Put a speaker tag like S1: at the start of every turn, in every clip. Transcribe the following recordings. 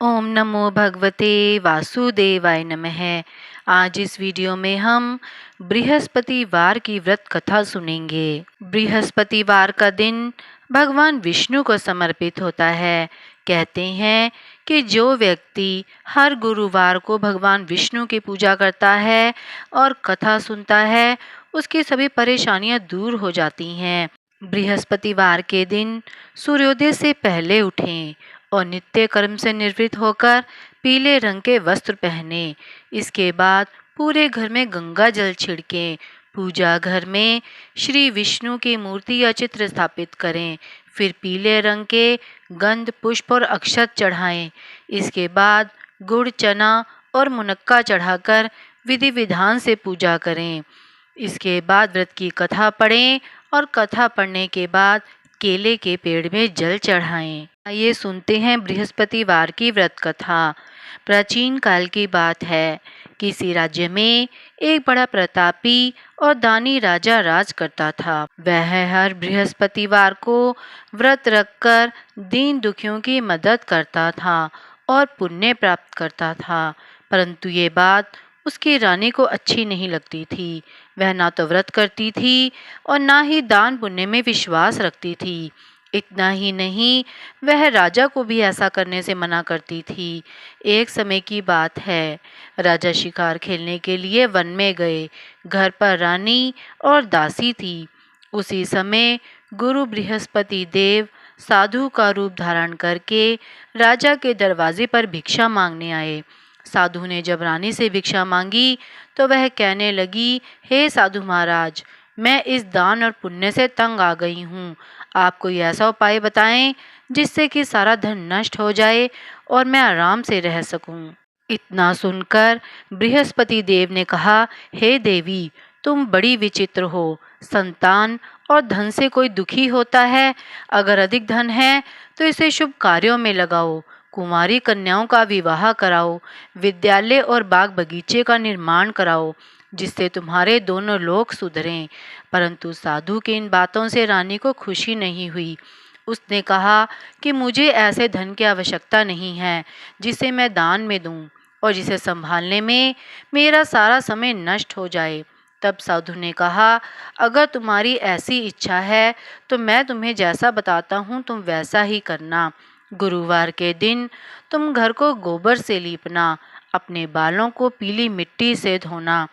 S1: ओम नमो भगवते वासुदेवाय नमः। आज इस वीडियो में हम बृहस्पतिवार की व्रत कथा सुनेंगे। बृहस्पतिवार का दिन भगवान विष्णु को समर्पित होता है। कहते हैं कि जो व्यक्ति हर गुरुवार को भगवान विष्णु की पूजा करता है और कथा सुनता है, उसकी सभी परेशानियां दूर हो जाती हैं। बृहस्पतिवार के दिन सूर्योदय से पहले उठें और नित्य कर्म से निवृत्त होकर पीले रंग के वस्त्र पहने। इसके बाद पूरे घर में गंगा जल छिड़कें। पूजा घर में श्री विष्णु की मूर्ति या चित्र स्थापित करें। फिर पीले रंग के गंध, पुष्प और अक्षत चढ़ाएं। इसके बाद गुड़, चना और मुनक्का चढ़ाकर विधि विधान से पूजा करें। इसके बाद व्रत की कथा पढ़ें और कथा पढ़ने के बाद केले के पेड़ में जल चढ़ाएं। आइए सुनते हैं बृहस्पतिवार की व्रत कथा। प्राचीन काल की बात है। किसी राज्य में एक बड़ा प्रतापी और दानी राजा राज करता था। वह हर बृहस्पतिवार को व्रत रखकर दीन दुखियों की मदद करता था और पुण्य प्राप्त करता था। परंतु ये बात उसकी रानी को अच्छी नहीं लगती थी। वह ना तो व्रत करती थी और ना ही दान पुण्य में विश्वास रखती थी। इतना ही नहीं, वह राजा को भी ऐसा करने से मना करती थी। एक समय की बात है, राजा शिकार खेलने के लिए वन में गए। घर पर रानी और दासी थी। उसी समय गुरु बृहस्पति देव साधु का रूप धारण करके राजा के दरवाजे पर भिक्षा मांगने आए। साधु ने जब रानी से भिक्षा मांगी तो वह कहने लगी, हे साधु महाराज, मैं इस दान और पुण्य से तंग आ गई हूँ। आप कोई ऐसा उपाय बताएं जिससे कि सारा धन नष्ट हो जाए और मैं आराम से रह सकूं। इतना सुनकर बृहस्पति देव ने कहा, हे देवी, तुम बड़ी विचित्र हो। संतान और धन से कोई दुखी होता है? अगर अधिक धन है तो इसे शुभ कार्यों में लगाओ। कुंवारी कन्याओं का विवाह कराओ। विद्यालय और बाग बगीचे का निर्माण कराओ, जिससे तुम्हारे दोनों लोग सुधरें। परंतु साधु की इन बातों से रानी को खुशी नहीं हुई। उसने कहा कि मुझे ऐसे धन की आवश्यकता नहीं है जिसे मैं दान में दूं और जिसे संभालने में मेरा सारा समय नष्ट हो जाए। तब साधु ने कहा, अगर तुम्हारी ऐसी इच्छा है तो मैं तुम्हें जैसा बताता हूँ तुम वैसा ही करना। गुरुवार के दिन तुम घर को गोबर से लीपना, अपने बालों को पीली मिट्टी से धोना,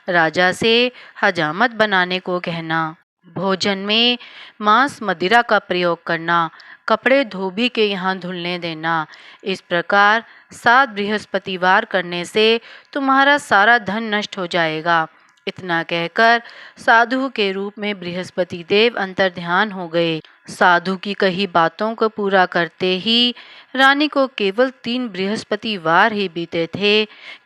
S1: राजा से हजामत बनाने को कहना, भोजन में मांस मदिरा का प्रयोग करना, कपड़े धोबी के यहाँ धुलने देना। इस प्रकार 7 बृहस्पतिवार करने से तुम्हारा सारा धन नष्ट हो जाएगा। इतना कहकर साधु के रूप में बृहस्पति देव अंतर्ध्यान हो गए। साधु की कही बातों को पूरा करते ही रानी को केवल 3 बृहस्पतिवार ही बीते थे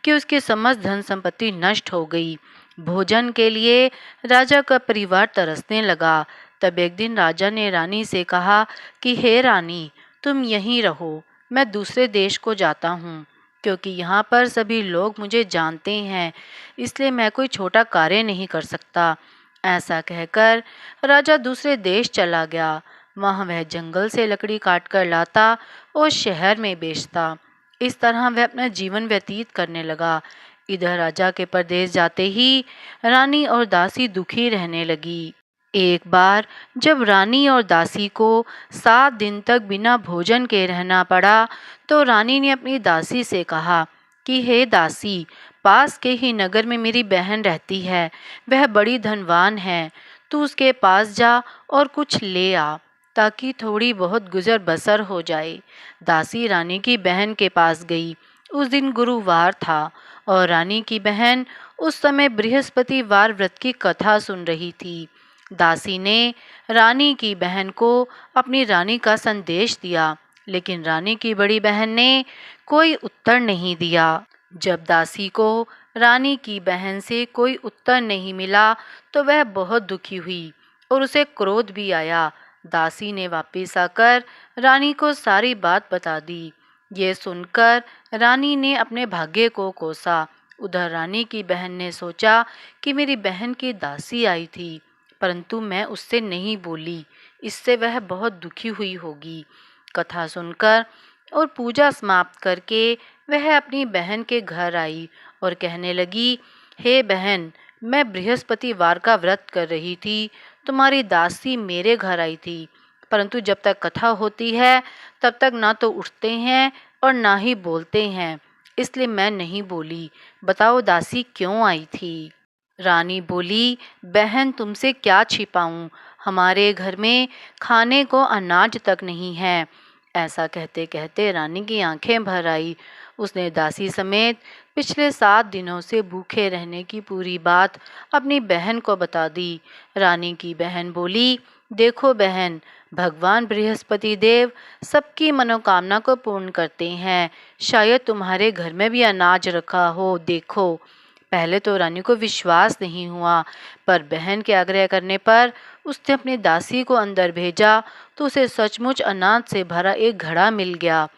S1: कि उसकी समस्त धन संपत्ति नष्ट हो गई। भोजन के लिए राजा का परिवार तरसने लगा। तब एक दिन राजा ने रानी से कहा कि हे रानी, तुम यहीं रहो, मैं दूसरे देश को जाता हूँ, क्योंकि यहाँ पर सभी लोग मुझे जानते हैं, इसलिए मैं कोई छोटा कार्य नहीं कर सकता। ऐसा कहकर राजा दूसरे देश चला गया। वहाँ वह जंगल से लकड़ी काट कर लाता और शहर में बेचता। इस तरह वह अपना जीवन व्यतीत करने लगा। इधर राजा के परदेश जाते ही रानी और दासी दुखी रहने लगी। एक बार जब रानी और दासी को 7 दिन तक बिना भोजन के रहना पड़ा, तो रानी ने अपनी दासी से कहा कि हे दासी, पास के ही नगर में मेरी बहन रहती है, वह बड़ी धनवान है। तू उसके पास जा और कुछ ले आ, ताकि थोड़ी बहुत गुजर बसर हो जाए। दासी रानी की बहन के पास गई। उस दिन गुरुवार था और रानी की बहन उस समय बृहस्पतिवार व्रत की कथा सुन रही थी। दासी ने रानी की बहन को अपनी रानी का संदेश दिया, लेकिन रानी की बड़ी बहन ने कोई उत्तर नहीं दिया। जब दासी को रानी की बहन से कोई उत्तर नहीं मिला तो वह बहुत दुखी हुई और उसे क्रोध भी आया। दासी ने वापस आकर रानी को सारी बात बता दी। ये सुनकर रानी ने अपने भाग्य को कोसा। उधर रानी की बहन ने सोचा कि मेरी बहन की दासी आई थी, परंतु मैं उससे नहीं बोली, इससे वह बहुत दुखी हुई होगी। कथा सुनकर और पूजा समाप्त करके वह अपनी बहन के घर आई और कहने लगी, हे बहन, मैं बृहस्पतिवार का व्रत कर रही थी। तुम्हारी दासी मेरे घर आई थी, परंतु जब तक कथा होती है तब तक ना तो उठते हैं और ना ही बोलते हैं, इसलिए मैं नहीं बोली। बताओ दासी क्यों आई थी? रानी बोली, बहन तुमसे क्या छिपाऊं, हमारे घर में खाने को अनाज तक नहीं है। ऐसा कहते कहते रानी की आंखें भर आई। उसने दासी समेत पिछले 7 दिनों से भूखे रहने की पूरी बात अपनी बहन को बता दी। रानी की बहन बोली, देखो बहन, भगवान बृहस्पति देव सबकी मनोकामना को पूर्ण करते हैं। शायद तुम्हारे घर में भी अनाज रखा हो, देखो। पहले तो रानी को विश्वास नहीं हुआ, पर बहन के आग्रह करने पर उसने अपनी दासी को अंदर भेजा तो उसे सचमुच अनाज से भरा एक घड़ा मिल गया।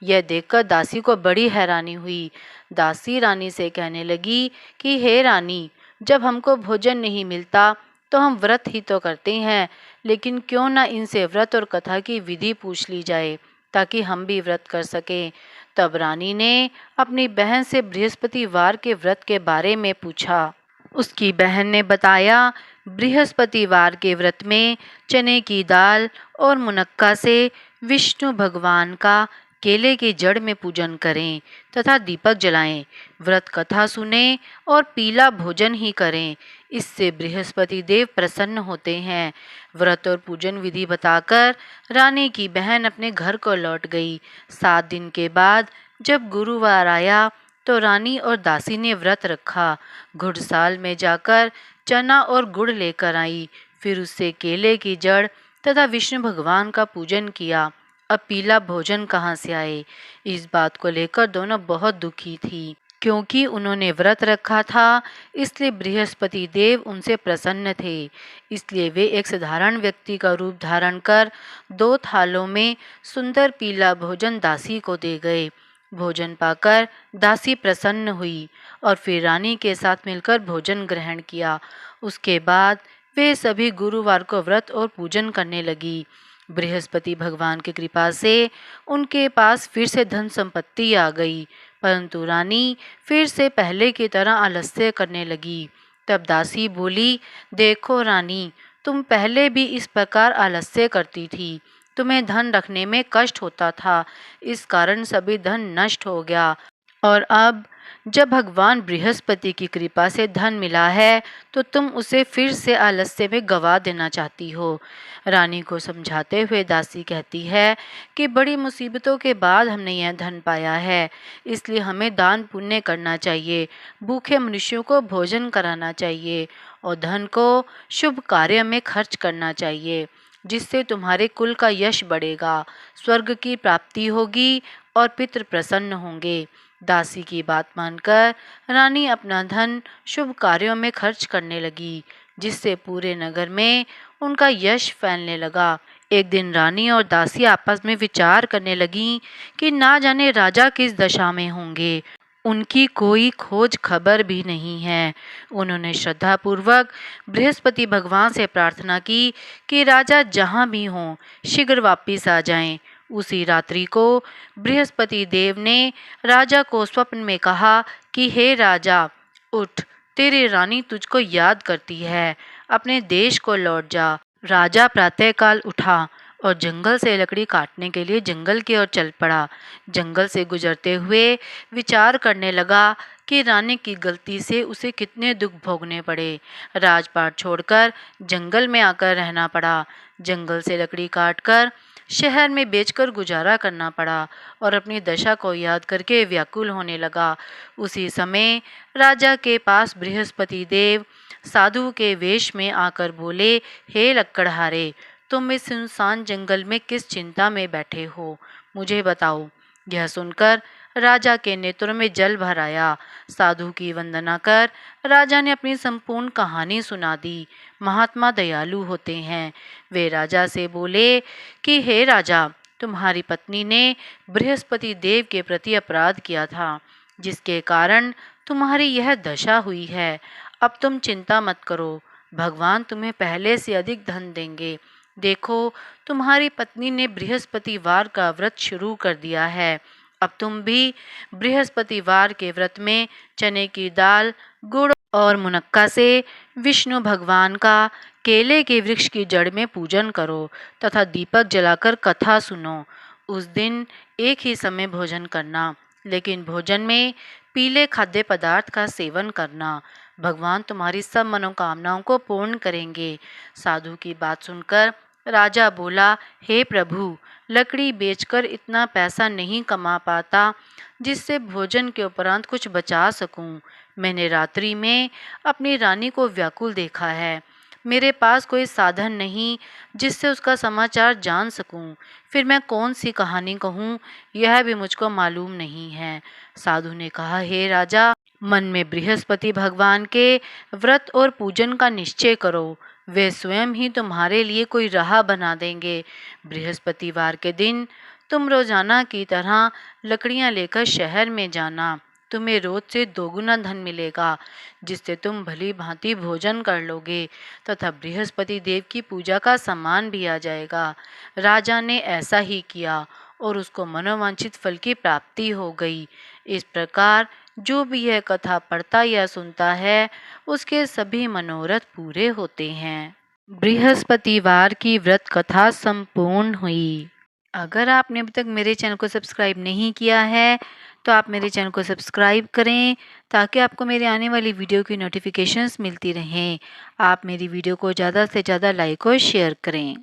S1: यह देखकर दासी को बड़ी हैरानी हुई। दासी रानी से कहने लगी कि हे रानी, जब हमको भोजन नहीं मिलता तो हम व्रत ही तो करते हैं, लेकिन क्यों ना इनसे व्रत और कथा की विधि पूछ ली जाए ताकि हम भी व्रत कर सकें। तब रानी ने अपनी बहन से बृहस्पतिवार के व्रत के बारे में पूछा। उसकी बहन ने बताया, बृहस्पतिवार के व्रत में चने की दाल और मुनक्का से विष्णु भगवान का केले की जड़ में पूजन करें तथा दीपक जलाएं, व्रत कथा सुने और पीला भोजन ही करें। इससे बृहस्पति देव प्रसन्न होते हैं। व्रत और पूजन विधि बताकर रानी की बहन अपने घर को लौट गई। 7 दिन के बाद जब गुरुवार आया तो रानी और दासी ने व्रत रखा। घुड़साल में जाकर चना और गुड़ लेकर आई, फिर उससे केले की जड़ तथा विष्णु भगवान का पूजन किया। अब पीला भोजन कहाँ से आए? इस बात को लेकर दोनों बहुत दुखी थी, क्योंकि उन्होंने व्रत रखा था, इसलिए बृहस्पति देव उनसे प्रसन्न थे। इसलिए वे एक साधारण व्यक्ति का रूप धारण कर 2 थालों में सुंदर पीला भोजन दासी को दे गए। भोजन पाकर दासी प्रसन्न हुई और फिर रानी के साथ मिलकर भोजन ग्रहण किया। उसके बाद वे सभी गुरुवार को व्रत और पूजन करने लगी। बृहस्पति भगवान की कृपा से उनके पास फिर से धन संपत्ति आ गई, परंतु रानी फिर से पहले की तरह आलस्य करने लगी। तब दासी बोली, देखो रानी, तुम पहले भी इस प्रकार आलस्य करती थी। तुम्हें धन रखने में कष्ट होता था, इस कारण सभी धन नष्ट हो गया, और अब जब भगवान बृहस्पति की कृपा से धन मिला है तो तुम उसे फिर से आलस्य में गवा देना चाहती हो। रानी को समझाते हुए दासी कहती है कि बड़ी मुसीबतों के बाद हमने यह धन पाया है, इसलिए हमें दान पुण्य करना चाहिए, भूखे मनुष्यों को भोजन कराना चाहिए और धन को शुभ कार्य में खर्च करना चाहिए, जिससे तुम्हारे कुल का यश बढ़ेगा, स्वर्ग की प्राप्ति होगी और पितृ प्रसन्न होंगे। दासी की बात मानकर रानी अपना धन शुभ कार्यों में खर्च करने लगी, जिससे पूरे नगर में उनका यश फैलने लगा। एक दिन रानी और दासी आपस में विचार करने लगीं कि ना जाने राजा किस दशा में होंगे, उनकी कोई खोज खबर भी नहीं है। उन्होंने श्रद्धापूर्वक बृहस्पति भगवान से प्रार्थना की कि राजा जहाँ भी हों शीघ्र वापिस आ जाएं। उसी रात्रि को बृहस्पति देव ने राजा को स्वप्न में कहा कि हे राजा, उठ, तेरी रानी तुझको याद करती है, अपने देश को लौट जा। राजा प्रातःकाल उठा और जंगल से लकड़ी काटने के लिए जंगल की ओर चल पड़ा। जंगल से गुजरते हुए विचार करने लगा कि रानी की गलती से उसे कितने दुख भोगने पड़े। राजपाट छोड़कर जंगल में आकर रहना पड़ा। जंगल से लकड़ी काटकर शहर में बेचकर गुजारा करना पड़ा और अपनी दशा को याद करके व्याकुल होने लगा। उसी समय राजा के पास बृहस्पति देव साधु के वेश में आकर बोले, हे लक्कड़हारे, तुम इस सुनसान जंगल में किस चिंता में बैठे हो, मुझे बताओ। यह सुनकर राजा के नेत्रों में जल भर आया। साधु की वंदना कर राजा ने अपनी संपूर्ण कहानी सुना दी। महात्मा दयालु होते हैं। वे राजा से बोले कि हे राजा, तुम्हारी पत्नी ने बृहस्पति देव के प्रति अपराध किया था, जिसके कारण तुम्हारी यह दशा हुई है। अब तुम चिंता मत करो, भगवान तुम्हें पहले से अधिक धन देंगे। देखो, तुम्हारी पत्नी ने बृहस्पतिवार का व्रत शुरू कर दिया है। अब तुम भी बृहस्पतिवार के व्रत में चने की दाल, गुड़ और मुनक्का से विष्णु भगवान का केले के वृक्ष की जड़ में पूजन करो तथा दीपक जलाकर कथा सुनो। उस दिन एक ही समय भोजन करना, लेकिन भोजन में पीले खाद्य पदार्थ का सेवन करना। भगवान तुम्हारी सब मनोकामनाओं को पूर्ण करेंगे। साधु की बात सुनकर राजा बोला, हे प्रभु, लकड़ी बेचकर इतना पैसा नहीं कमा पाता जिससे भोजन के उपरांत कुछ बचा सकूं। मैंने रात्रि में अपनी रानी को व्याकुल देखा है। मेरे पास कोई साधन नहीं जिससे उसका समाचार जान सकूं। फिर मैं कौन सी कहानी कहूं, यह भी मुझको मालूम नहीं है। साधु ने कहा, हे राजा, मन में बृहस्पति भगवान के व्रत और पूजन का निश्चय करो। वे स्वयं ही तुम्हारे लिए कोई राह बना देंगे। बृहस्पतिवार के दिन तुम रोजाना की तरह लकड़ियां लेकर शहर में जाना। तुम्हें रोज से दोगुना धन मिलेगा, जिससे तुम भली भांति भोजन कर लोगे तथा बृहस्पति देव की पूजा का सामान भी आ जाएगा। राजा ने ऐसा ही किया और उसको मनोवांछित फल की प्राप्ति हो गई। इस प्रकार जो भी यह कथा पढ़ता या सुनता है, उसके सभी मनोरथ पूरे होते हैं। बृहस्पतिवार की व्रत कथा संपूर्ण हुई। अगर आपने अभी तक मेरे चैनल को सब्सक्राइब नहीं किया है तो आप मेरे चैनल को सब्सक्राइब करें ताकि आपको मेरे आने वाली वीडियो की नोटिफिकेशंस मिलती रहें। आप मेरी वीडियो को ज़्यादा से ज़्यादा लाइक और शेयर करें।